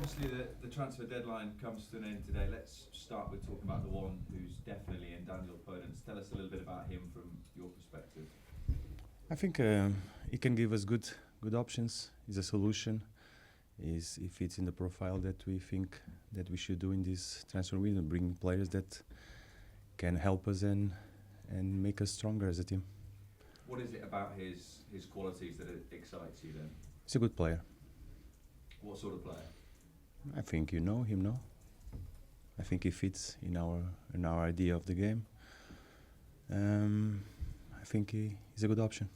obviously the transfer deadline comes to an end today. Let's start with talking about the one who's definitely in, Daniel Podence. Tell us a little bit about him from your perspective. I think he can give us good options. He's a solution. He fits in the profile that we think that we should do in this transfer window, bring players that can help us and make us stronger as a team. What is it about his qualities that excites you then? He's a good player. What sort of player? I think you know him, no? I think he fits in our idea of the game. I think he's a good option.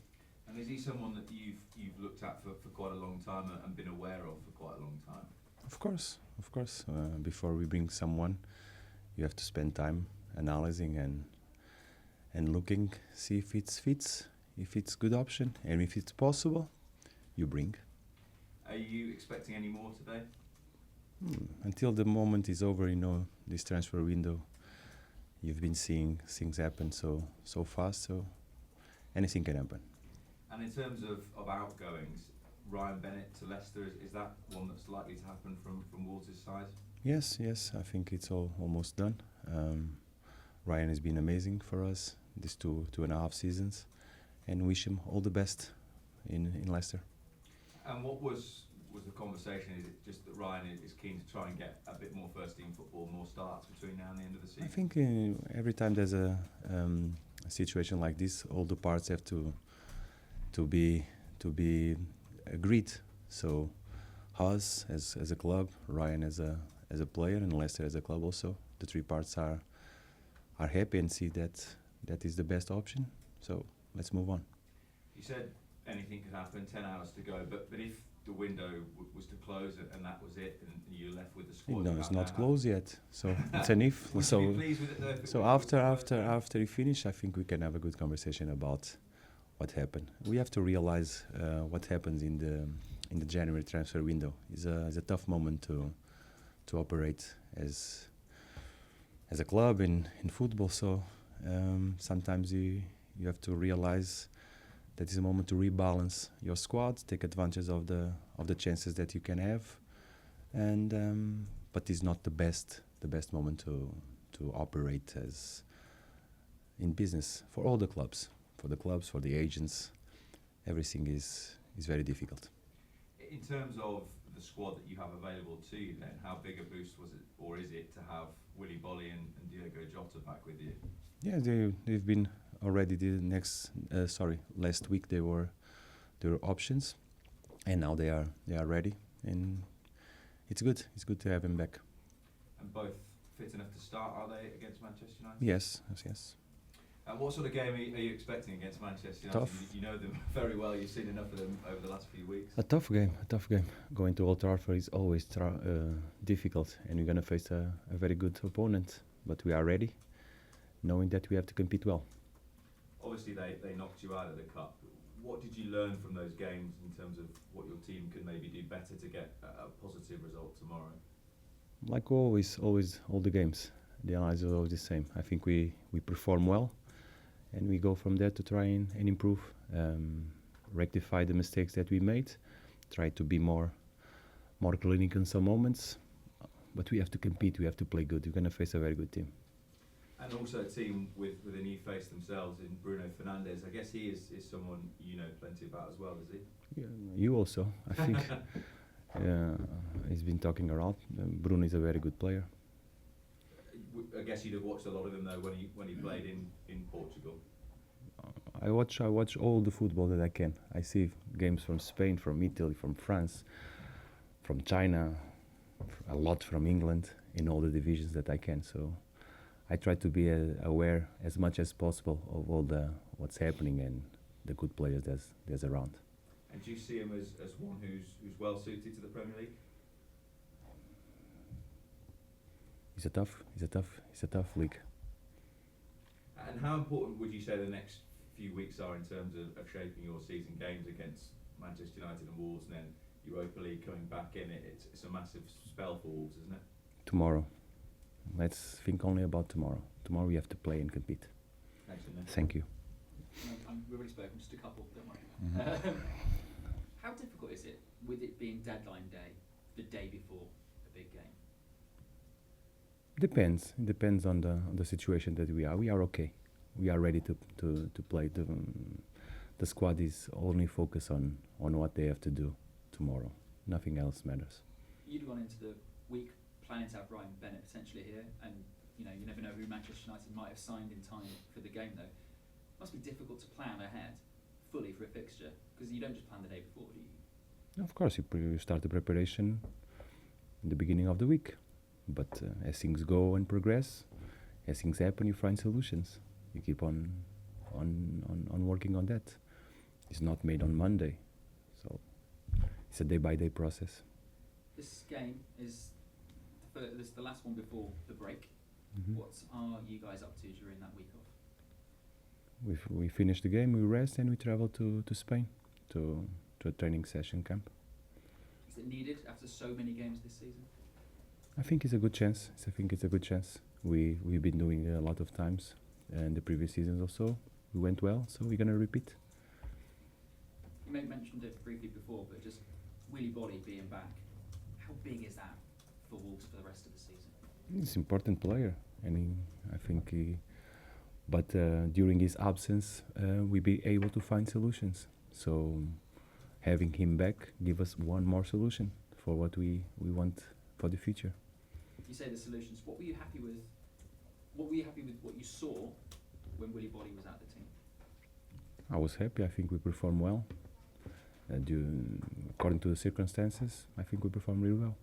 And is he someone that you've looked at for quite a long time and been aware of for quite a long time? Of course. Before we bring someone, you have to spend time analyzing and looking, see if it fits, if it's good option, and if it's possible, you bring. Are you expecting any more today? Until the moment is over, this transfer window, you've been seeing things happen so fast, so anything can happen. And in terms of outgoings, Ryan Bennett to Leicester, is that one that's likely to happen from Wolves' side? Yes, I think it's almost done. Ryan has been amazing for us these two and a half seasons, and wish him all the best in Leicester. And what was the conversation? Is it just that Ryan is keen to try and get a bit more first team football, more starts between now and the end of the season? I think every time there's a situation like this, all the parts have to be agreed. So us as a club, Ryan as a player, and Leicester as a club also, the three parts are happy and see that is the best option. So let's move on. You said anything could happen, 10 hours to go, but if the window was to close and that was it, and you're left with the squad. No, it's not closed yet, so it's an if. Would you be pleased with it though? So after we finish, I think we can have a good conversation about what happened. We have to realize what happens in the January transfer window. It's a tough moment to operate as a club in football. So sometimes you have to realize that is a moment to rebalance your squad, take advantage of the chances that you can have, and but it's not the best moment to operate as in business for all the clubs, for the agents. Everything is very difficult. In terms of the squad that you have available to you, then how big a boost was it, or is it, to have Willy Bolly and Diogo Jota back with you? Yeah, they've been already last week they were options, and now they are ready, and it's good to have him back. And both fit enough to start, are they, against Manchester United? Yes. And what sort of game are you expecting against Manchester United? Tough. You know them very well, you've seen enough of them over the last few weeks. A tough game. Going to Old Trafford is always difficult, and we're going to face a very good opponent, but we are ready, knowing that we have to compete well. Obviously they knocked you out of the cup. What did you learn from those games in terms of what your team can maybe do better to get a positive result tomorrow? Like always, all the games, the analysis is always the same. I think we perform well, and we go from there to try and improve, rectify the mistakes that we made, try to be more clinical in some moments, but we have to compete, we have to play good. We're going to face a very good team. And also a team with a new face themselves in Bruno Fernandes. I guess he is someone you know plenty about as well, is he? Yeah, you also, I think. He's been talking around. Bruno is a very good player. I guess you'd have watched a lot of him though when he played in Portugal. I watch all the football that I can. I see games from Spain, from Italy, from France, from China, a lot from England, in all the divisions that I can. So I try to be aware as much as possible of all what's happening and the good players there's around. And do you see him as one who's well suited to the Premier League? It's a tough league. And how important would you say the next few weeks are in terms of shaping your season? Games against Manchester United and Wolves, and then Europa League coming back in. It's a massive spell for Wolves, isn't it? Tomorrow. Let's think only about tomorrow. Tomorrow we have to play and compete. Excellent. Thank you. We've already spoken, just a couple, don't worry. Mm-hmm. How difficult is it, with it being deadline day, the day before big game? Depends. It depends on the situation that we are. We are okay. We are ready to play. The squad is only focused on what they have to do tomorrow. Nothing else matters. You'd gone into the week planning to have Ryan Bennett potentially here, and you never know who Manchester United might have signed in time for the game though. It must be difficult to plan ahead fully for a fixture, because you don't just plan the day before, do you? Of course, you start the preparation in the beginning of the week, but as things go and progress, as things happen, you find solutions. You keep on working on that. It's not made on Monday, so it's a day-by-day process. This game is the last one before the break. Mm-hmm. What are you guys up to during that week off? We finish the game, we rest, and we travel to Spain to a training session camp. Is it needed after so many games this season? I think it's a good chance. We've been doing it a lot of times, and the previous seasons also we went well, so we're gonna repeat. You may have mentioned it briefly before, but just Willy Bolly being back, how big is that for Wolves for the rest of the season? He's an important player, and but during his absence, we be able to find solutions. So having him back give us one more solution for what we want for the future. You say the solutions. What were you happy with? What were you happy with? What you saw when Willy Bolly was at the team? I was happy. I think we performed well. According to the circumstances, I think we performed really well.